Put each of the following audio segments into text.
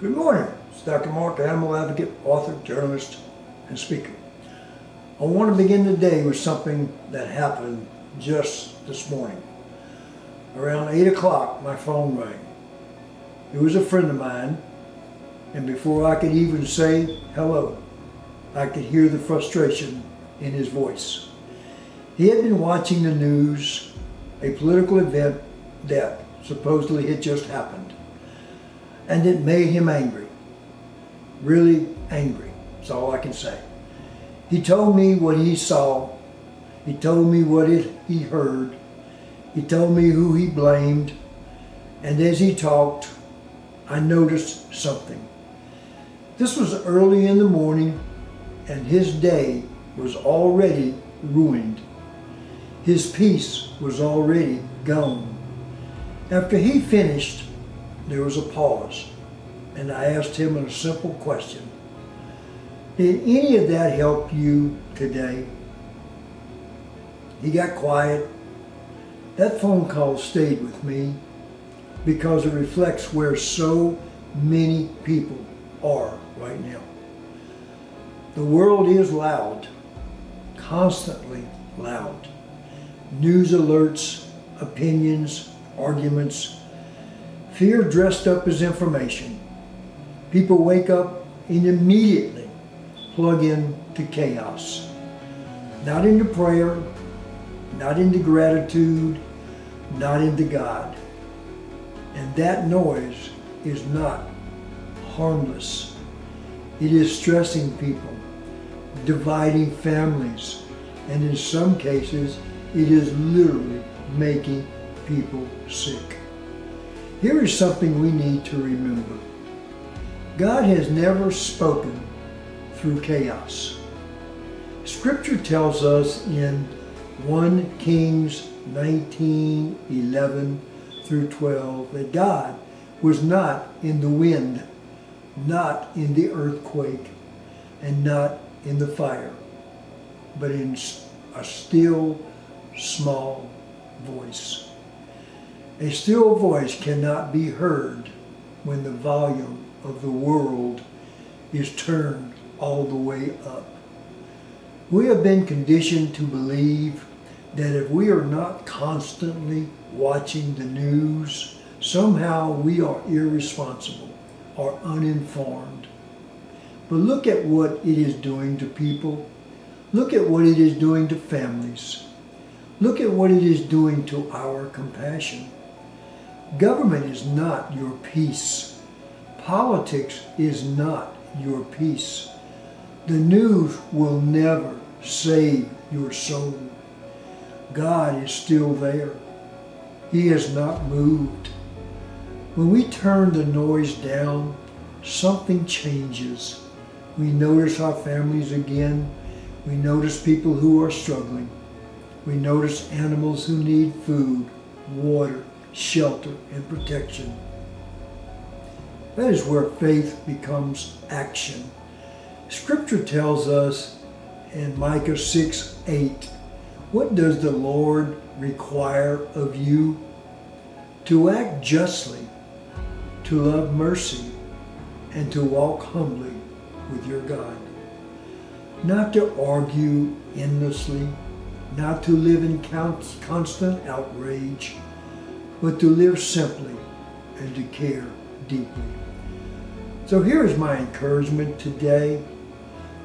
Good morning. It's Dr. Mark, animal advocate, author, journalist, and speaker. I want to begin the day with something that happened just this morning. Around 8 o'clock, my phone rang. It was a friend of mine, and before I could even say hello, I could hear the frustration in his voice. He had been watching the news, a political event that supposedly had just happened, and it made him angry. Really angry, that's all I can say. He told me what he saw, he told me what he heard, he told me who he blamed, and as he talked, I noticed something. This was early in the morning, and his day was already ruined. His peace was already gone. After he finished, there was a pause, and I asked him a simple question. Did any of that help you today? He got quiet. That phone call stayed with me because it reflects where so many people are right now. The world is loud, constantly loud. News alerts, opinions, arguments, fear dressed up as information. People wake up and immediately plug into chaos. Not into prayer, not into gratitude, not into God. And that noise is not harmless. It is stressing people, dividing families, and in some cases, it is literally making people sick. Here is something we need to remember. God has never spoken through chaos. Scripture tells us in 1 Kings 19:11 through 12 that God was not in the wind, not in the earthquake, and not in the fire, but in a still, small voice. A still voice cannot be heard when the volume of the world is turned all the way up. We have been conditioned to believe that if we are not constantly watching the news, somehow we are irresponsible or uninformed. But look at what it is doing to people. Look at what it is doing to families. Look at what it is doing to our compassion. Government is not your peace. Politics is not your peace. The news will never save your soul. God is still there. He has not moved. When we turn the noise down, something changes. We notice our families again. We notice people who are struggling. We notice animals who need food, water, shelter, and protection. That is where faith becomes action. Scripture tells us in Micah 6:8, what does the Lord require of you? To act justly, to love mercy, and to walk humbly with your God. Not to argue endlessly, not to live in constant outrage, but to live simply and to care deeply. So here is my encouragement today.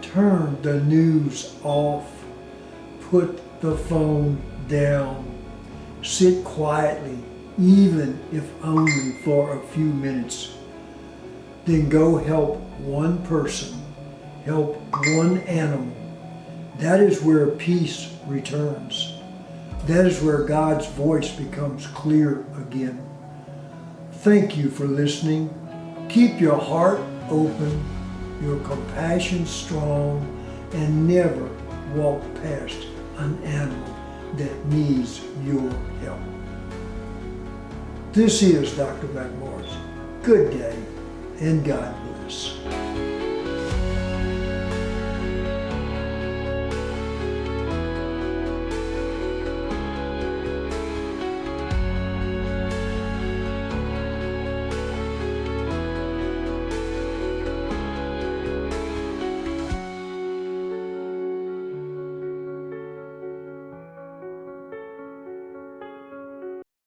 Turn the news off. Put the phone down. Sit quietly, even if only for a few minutes. Then go help one person, help one animal. That is where peace returns. That is where God's voice becomes clear again. Thank you for listening. Keep your heart open, your compassion strong, and never walk past an animal that needs your help. This is Dr. McMorris. Good day, and God bless.